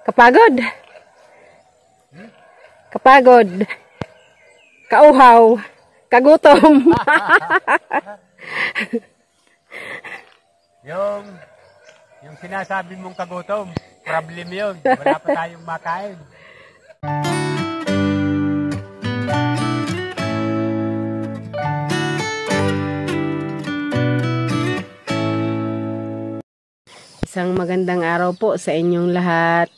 Kapagod. Kapagod. Kauhaw. Kagutom. yung sinasabi mong kagutom, problem yun. Wala pa tayong makain. Isang magandang araw po sa inyong lahat.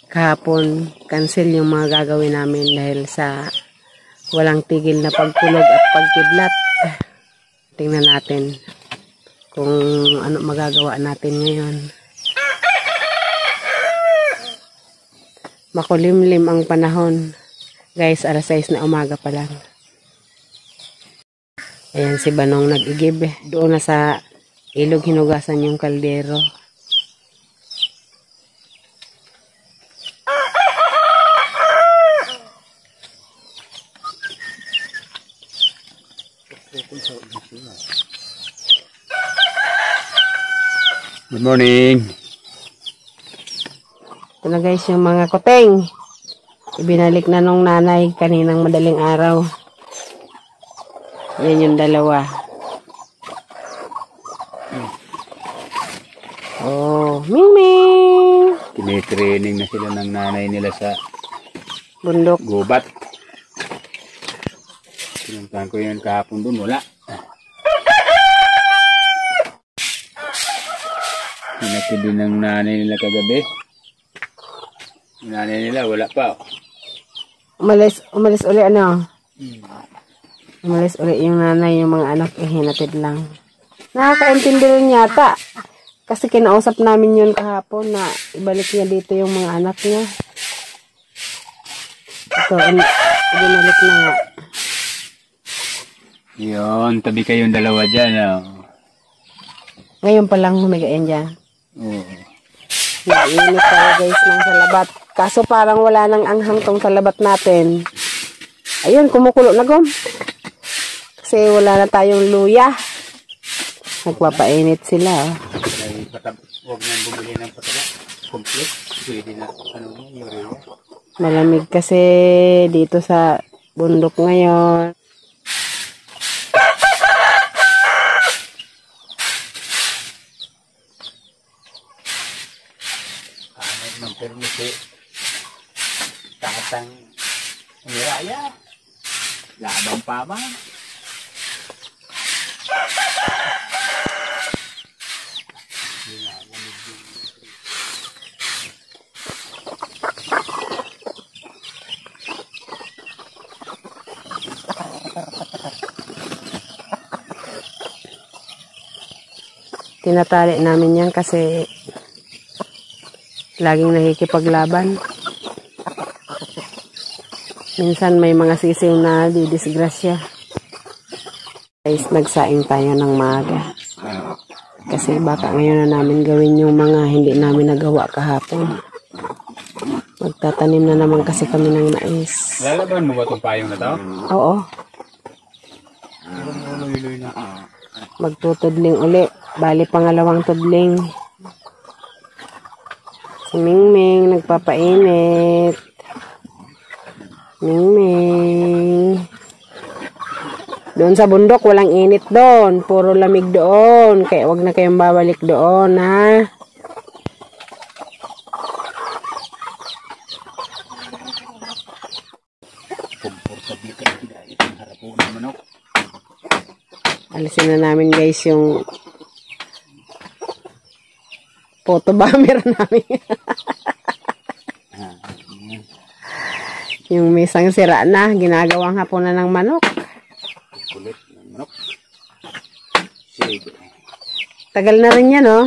Kahapon, cancel yung mga gagawin namin dahil sa walang tigil na pagkulog at pagkidlat. Tingnan natin kung ano magagawa natin ngayon. Makulimlim ang panahon. Guys, alas 6 na umaga pa lang. Ayan si Banong nag-igib. Doon na sa ilog hinugasan yung kaldero. Good morning. Ito na guys yung mga koteng. Ibinalik na nung nanay kaninang madaling araw. Yan yung dalawa. Oh, Ming Ming! Tinitraining na sila ng nanay nila sa bundok. Gubat. Pinuntahan ko yun kahapon doon, wala. Hinatid din ng nanay nila kagabi. Yung nanay nila, wala pa. Umalis uli ano? Umalis uli yung nanay, yung mga anak hinatid lang. Nakakaintindi rin yata. Kasi kinausap namin yun kahapon na ibalik niya dito yung mga anak niya. Ito, ibinalik na nga. Yun, tabi kayong dalawa dyan. Oh. Ngayon pa lang humigayin dyan. Oo. Nag-iinit tayo guys ng salabat. Kaso parang wala nang anghang tong salabat natin. Ayun, kumukulo na gom. Kasi wala na tayong luya. Nagpapainit sila. Huwag nang bumili ng pataba. Complete. Pwede na. Urea. Malamig kasi dito sa bundok ngayon. Hanap ng permisi. Takatang umiraya. Labang pa man. Tinatali namin yan kasi laging nakikipaglaban. Minsan may mga sisiw na didisgrasya. Guys, nagsaing tayo ng maaga. Kasi baka ngayon na namin gawin yung mga hindi namin nagawa kahapon. Magtatanim na naman kasi kami ng mais. Lalaban mo ba itong payong na to? Oo. Magtutudling uli. Bali pangalawang tudling. Si Ming Ming nagpapainit. Ming Ming. Doon sa bundok walang init doon. Puro lamig doon. Kaya wag na kayong babalik doon ha. Komportable ka na itong harapo ng manok. Alisin na namin guys yung photo bomber namin. Yung misang sira na, ginagawang hapunan ng manok. Kulit ng manok. Sige. Tagal na rin yan, oh.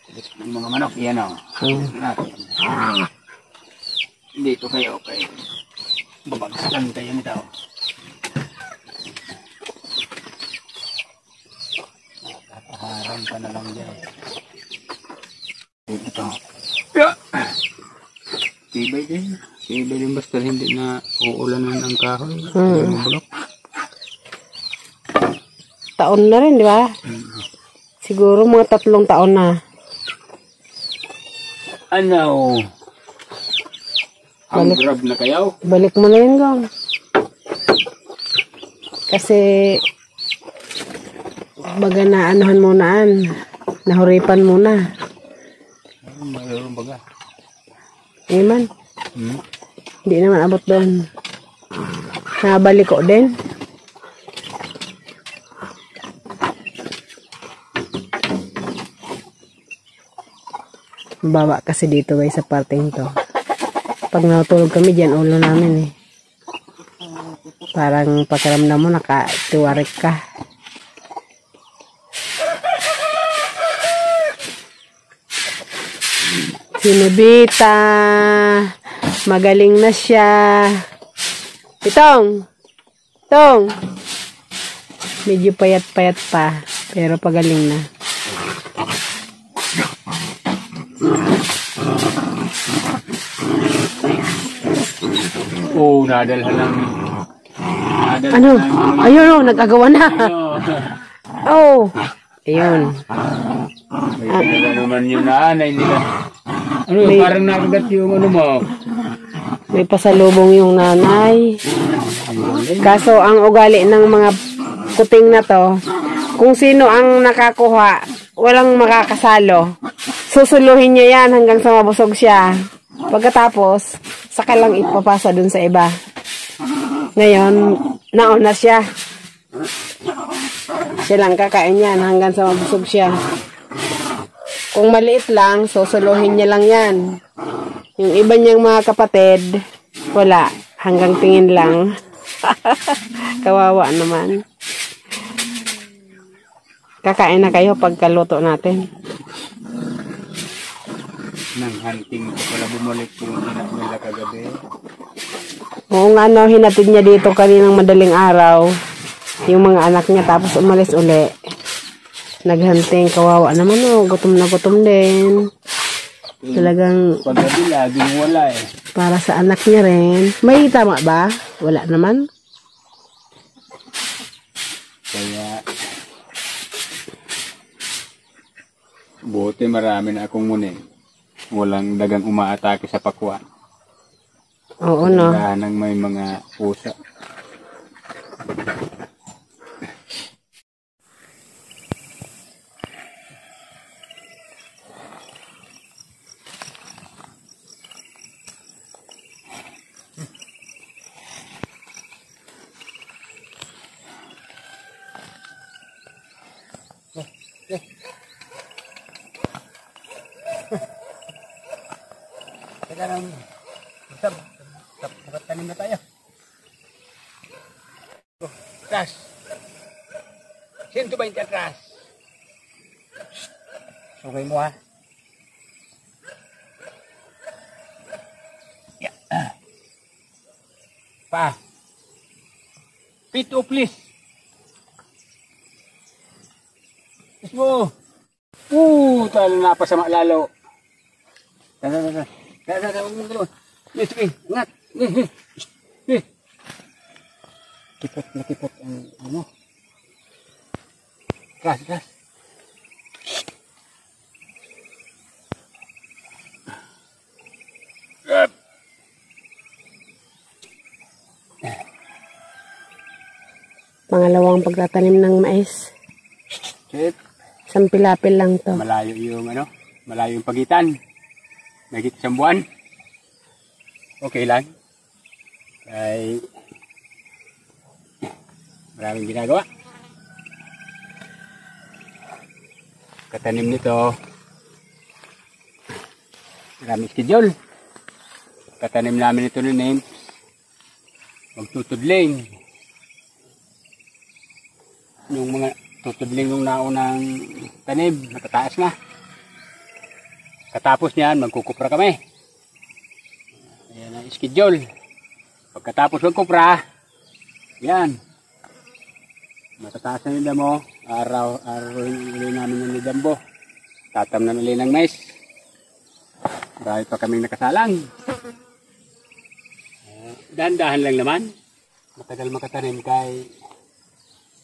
Kulit ng mga manok, yan o. Dito kayo, okay. Babagsakan kayo nito. Harang ka na lang dyan. Ito. Tibay din. Tibay din basta hindi na uulanan ang kahoy. Bulok. taon na rin, di ba? Siguro mga 3 taon na. Ano? Ang grab na kayaw? Balik mo na yun, Gong. Kasi, baga na anuhan munaan. Nahuripan muna. Mayroon baga. Iman. Hindi naman abot doon. Nabalik ko din. Baba kasi dito guys sa parteng to. Pag natulog kami dyan, ulo namin eh. Parang pakiramdam mo nakatiwarik ka. Si Nobita. Magaling na siya. Pitong! Tong! Medyo payat-payat pa. Pero pagaling na. Oo, nadalhan lang. Ano? Ayun o, nag-agawa na. Oh. Ayun. May talaga naman yung naanay nila. Ano, parang nakagat yung ano mo. May pasalubong yung nanay. Kaso ang ugali ng mga kuting na to, kung sino ang nakakuha, walang makakasalo. Susuluhin niya yan hanggang sa mabusog siya. Pagkatapos, saka lang ipapasa dun sa iba. Ngayon, nauna siya. Siya lang kakain yan hanggang sa mabusog siya. Kung maliit lang, susuluhin niya lang yan. Yung iba niyang mga kapatid, wala. Hanggang tingin lang. Kawawa naman. Kakain na kayo pagkaluto natin. Nang hunting ko pala bumalik yung anak nila kagabi. Oo nga no, hinatid niya dito kaninang madaling araw. Yung mga anak niya tapos umalis uli. Naghunting, kawawa naman oh, gutom na gutom din. Talagang paggabi laging wala eh. Para sa anak niya rin. May tama ba? Wala naman. Kaya buti marami na akong munin. Walang dagang umaatake sa pakwan. Oo no. Nang may mga pusa. Sekarang tanim na tayo. Atras. 120 atras. Okay mo ha. Yeah. Pa. Pito please. Yes mo. Talo na pa sa lalo. Tara. Sige, ingat. Kipot ang ano. Gas. Pangalawang pagtatanim ng mais. Shit. Isang pilapil lang to. Malayo yung pagitan. Mahigit 1 buwan. Okay lang. Ay maraming ginagawa. Katanim nito. Maraming schedule. Katanim namin ito ni Names. Magtutudling. Yung mga tutudling yung naunang tanim, matataas na. Katapos niyan, magkukupra kami. Ayan ang schedule. Pagkatapos magkupra, yan. Matataas na nila mo, araw-araw namin yung nidambo. Tatamnan ulit ng mais. Dahil pa kaming nakasalang. Dahan-dahan lang naman. Matagal makatanim kay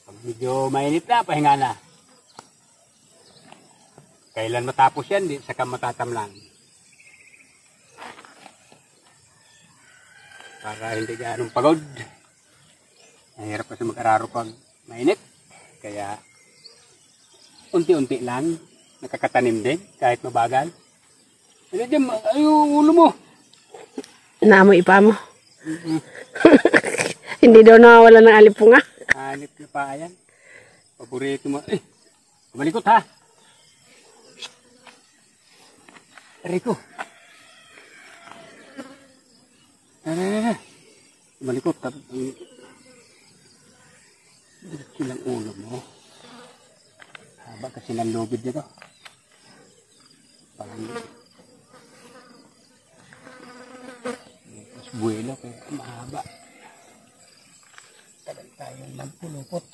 pag medyo mainit na, pahinga na. Kailan matapos yan, di saka matatamlan. Para hindi ganong pagod. Mahirap kasi mag-araro pag mainit. Kaya unti-unti lang, nakakatanim din kahit mabagal. Ano dyan, ay ulo mo. Naamoy pa mo. Hindi daw nawawala ng alipunga. Hanip na pa yan. Paborito mo. Eh, kumalikot ha. Rico. Kumalikot. Silang ulo mo. Haba kasi ng lubid nito. Parang mas buwelo kaya mahaba. Tagal tayo nagpulupot.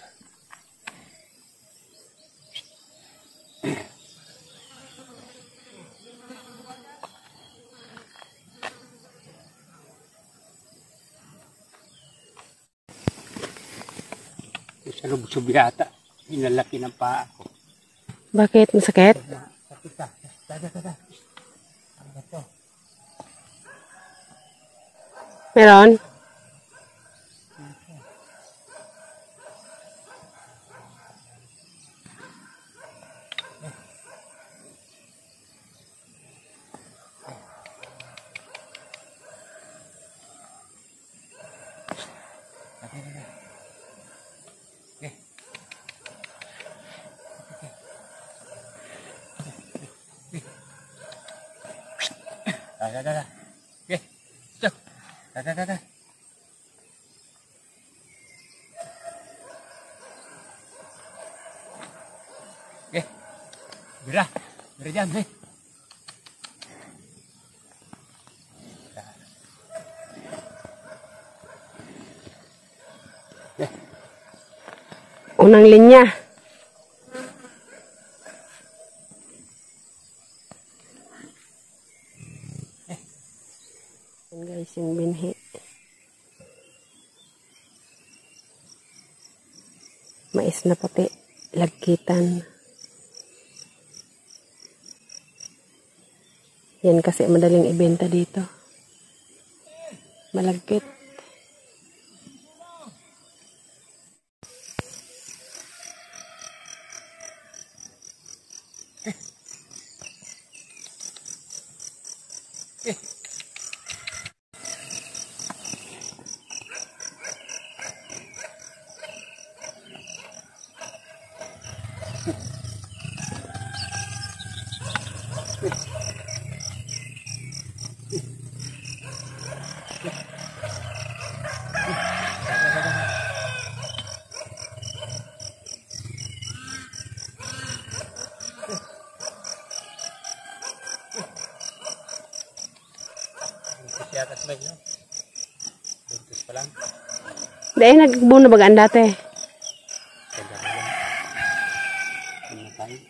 Sa lubsub yata, inalaki ng paa ko. Bakit? Masakit? Sakit ka. Tada. Ano ba to? Meron? Tada. Okay. Stop. Tada. Okay. Bira dyan, eh. Okay. Unang linya. Yan guys, yung binhi. Mais na puti. Lagkitan. Yan kasi madaling ibenta dito. Malagkit. Yatas ba yun? Buntis pa lang. Dahil nagbuno bagaan dati. Kaya lang. Namatay.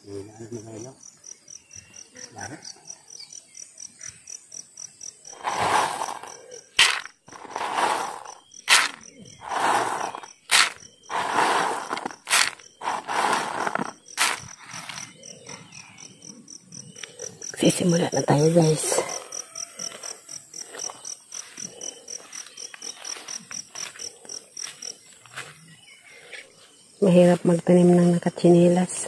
Yun, ano na ngayon? Lari. Sisimula na tayo guys. Mahirap magtanim ng nakatsinilas.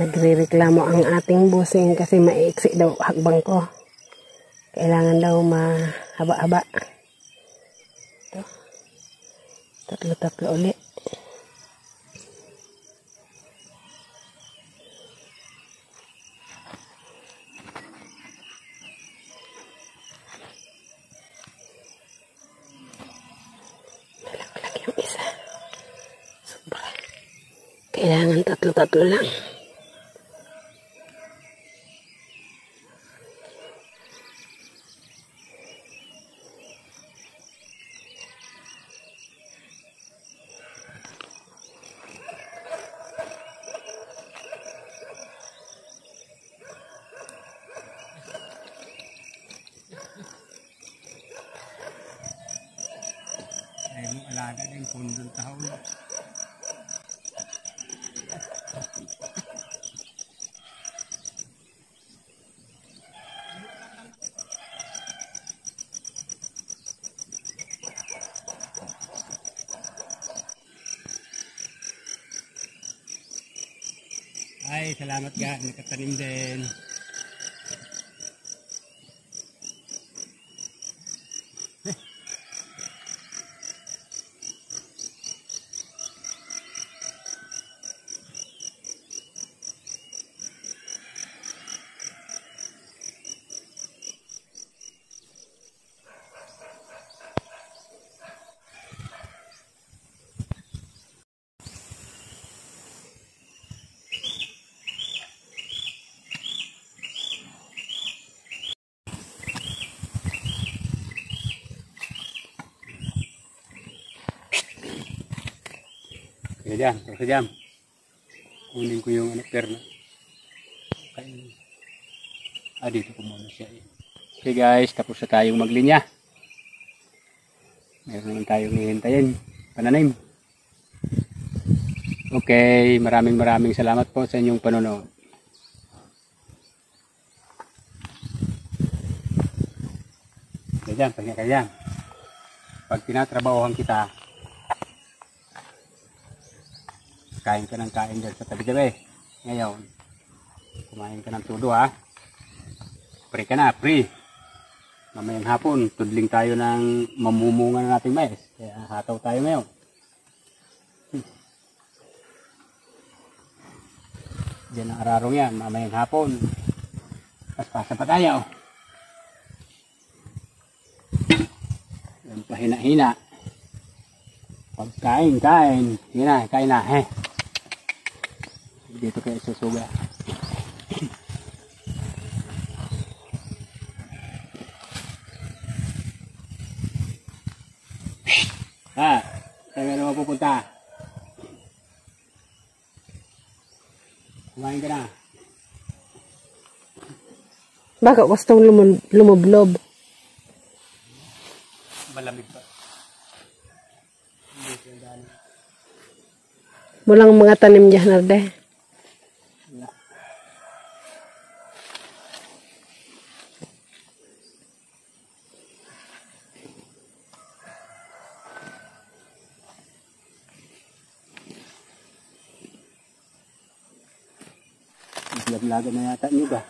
Nagre-reklamo ang ating bossing kasi maiksi daw hakbang ko. Kailangan daw mahaba-haba. Ito. Tatlo-tatlo ulit. Dalawa yung isa. Sobra. Kailangan tatlo-tatlo lang. Alaga na yung pundong tahol. Ay, salamat ga, nakatanim din. Kaya dyan, kaya dyan. Kunin ko yung perna. Dito ko muna siya. Okay guys, tapos na tayong maglinya. Meron naman tayong hihintayin. Pananim. Okay, maraming salamat po sa inyong panonood. Kaya dyan, kaya dyan. Pag tinatrabahohan kita, kain ka ng kain dyan sa tabi-tabi. Ngayon, kumain ka ng todo ha. Pre ka na, pre. Mamayang hapon, tudling tayo ng mamumunga na nating mais. Kaya hataw tayo ngayon. Diyan ang ararong yan, mamayang hapon. Paspasa pa tayo. Yan pahina-hina. Pagkain, kain. Hina, kain na, dito kayo susuga. Saan ka naman pupunta? Kumain ka na. Baka gustong lumublob. Malamig pa. Mulang mga tanim dyan na de. Laglagan na yata niyo ba?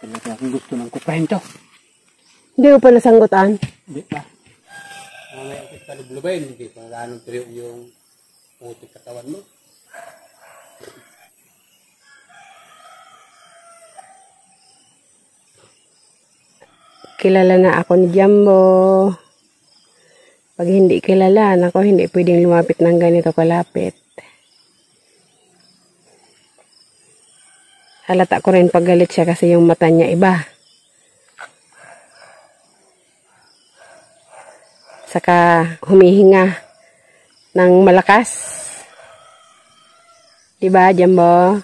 Talaga akong gusto ng kuprahin to. Hindi mo pa nasanggutan? Hindi pa. Mamaya ako sa lublubin, hindi pa ganong triyo yung putik katawan mo. Kilala na ako ni Jumbo. Pag hindi kilala, ako hindi pwedeng lumapit ng ganito kalapit. Halata ko rin paggalit siya kasi yung mata niya iba. Saka humihinga ng malakas. Diba, Jumbo?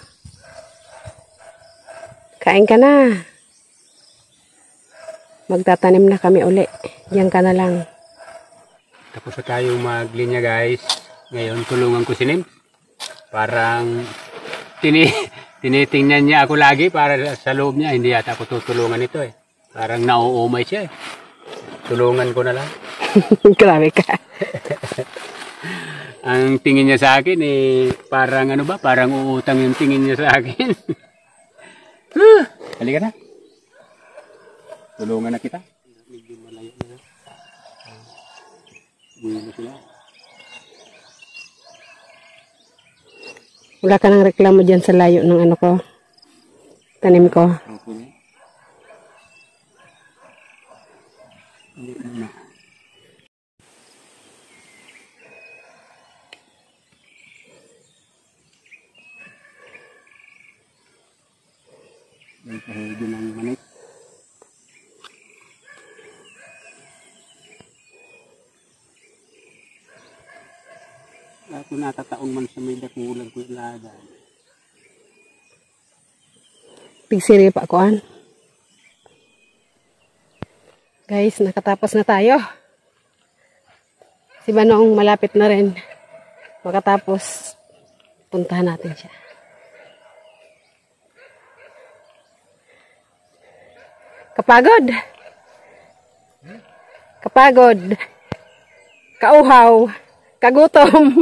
Kain ka na. Magtatanim na kami uli. Diyan ka na lang. Tapos na tayong maglinya guys. Ngayon tulungan ko si Nim. Parang tinitingnan niya ako lagi para sa loob niya. Hindi yata ako tutulungan ito eh. Parang nauumay siya eh. Tulungan ko na lang. Grabe ka. Ang tingin niya sa akin eh, parang ano ba? Parang uutang yung tingin niya sa akin. Halika na. Tulungan na kita. Medyo malayo na. Buwilo sila. Wala ka nang reklamo dyan sa layo ng ano ko. Tanim ko. Okay. Hindi na. May pahildo ng manik. Ako natataon man sa may dakulang ko ilagan. Pigsiri pa koan. Guys, nakatapos na tayo. Si Manong malapit na rin. Makatapos, puntahan natin siya. Kapagod. Kapagod. Kauhaw. Kagutom.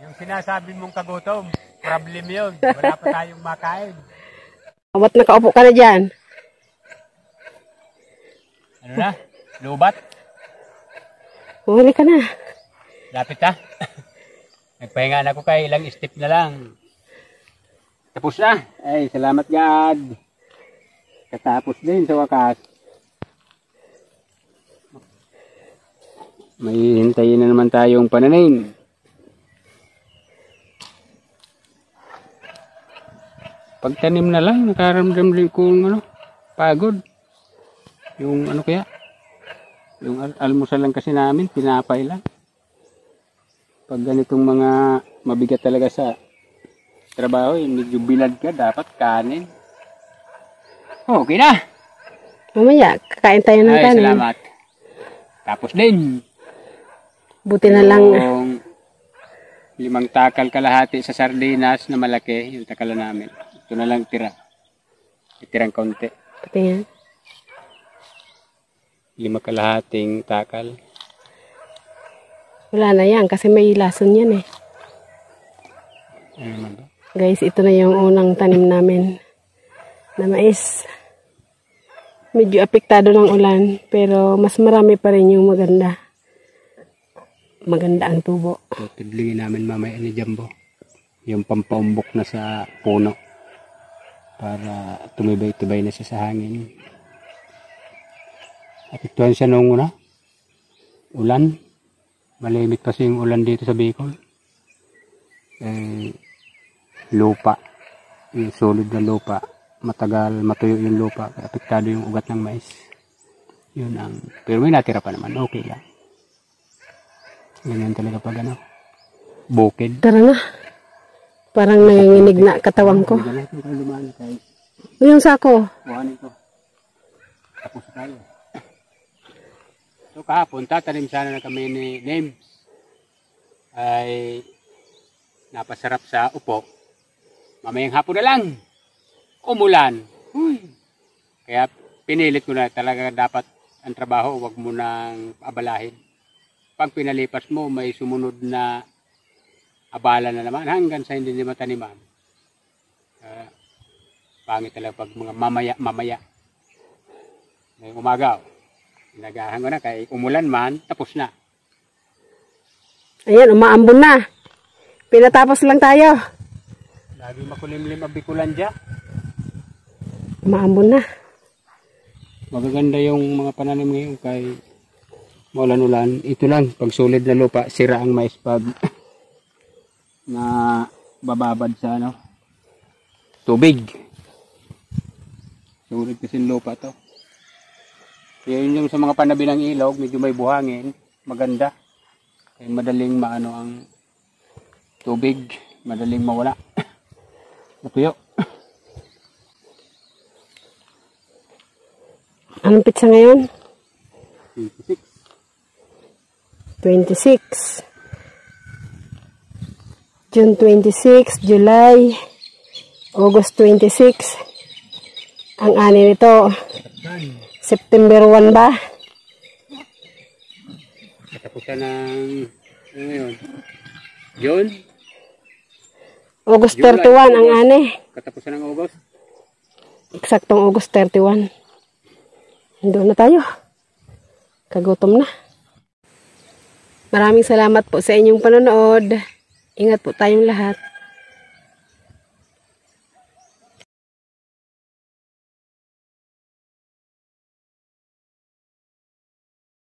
yung sinasabi mong kagutom, problem yun. Wala pa tayong makain. Ba't nakaupo ka na dyan? Ano na? Lubat? Huli ka na. Lapit ha? Nagpahinga na ako kay ilang step na lang. Tapos na. Ay, salamat God. Katapos din sa wakas. May hintayin na naman tayong pananim. Pagtanim na lang, nakaramdam din kung ano, pagod. Yung ano kaya, yung almusal lang kasi namin, pinapay lang. Pag ganitong mga mabigat talaga sa trabaho, medyo bilad ka, dapat kanin. Okay na. Mamaya, kakain tayo ng Ay, kanin. salamat. Tapos din. Buti na lang. Yung 5 takal kalahati sa sardinas na malaki, yung takala namin. Ito na lang tira. Itirang konti. Patingin. 5 kalahating takal. Wala na yan kasi may lason yan eh. Ano naman ba? Guys, ito na yung unang tanim namin na mais. Medyo apektado ng ulan pero mas marami pa rin yung maganda. Maganda ang tubo. So, tidlingin namin mamaya ni Jumbo. Yung pampaumbok na sa puno. Para tumibay-tibay na siya sa hangin. Apektuhan siya noong una. Ulan. Malimit kasi yung ulan dito sa Bicol. Lupa. Yung solid na lupa. Matagal matuyo yung lupa. Apektado yung ugat ng mais. Yun ang... Pero may natira pa naman. Okay lang. Ganyan talaga pag ano. Bukid. Tara na. Parang nanginginig na katawan ko. Yung sako. Buhanin ko. Tapos tayo. So kahapon, tatanim sana na kami ni Names. Ay napasarap sa upo. Mamayang hapon na lang. Umulan. Uy. Kaya pinilit ko na talaga dapat ang trabaho, wag mo nang abalahin. Pag pinalipas mo, may sumunod na abala na naman hanggang sa hindi mataniman. Pangit talaga pag mga mamaya. Ngayong umaga, nagahan ko na kay umulan man, tapos na. Ayan, umaambon na. Pinatapos lang tayo. Lagi makulimlim ang Bicolandia. Umaambon na. Magaganda yung mga pananim ngayon kay maulan-ulan. Ito lang, pag solid na lupa, sira ang mais pag na bababad sa ano, tubig. Solid kasi lupa to. Kaya yun yung sa mga panabi ng ilog, medyo may buhangin, maganda. Kaya madaling maano ang tubig, madaling mawala. Natuyo. Anong pitsa ngayon? 26. 26. June 26, July, August 26. Ang ani nito, September 1 ba? Katapusan ng, ano ngayon? June? August July, 31 ang ani. Katapusan ng August? Eksaktong August 31. Doon na tayo. Kagutom na. Maraming salamat po sa inyong panonood. Ingat po tayong lahat.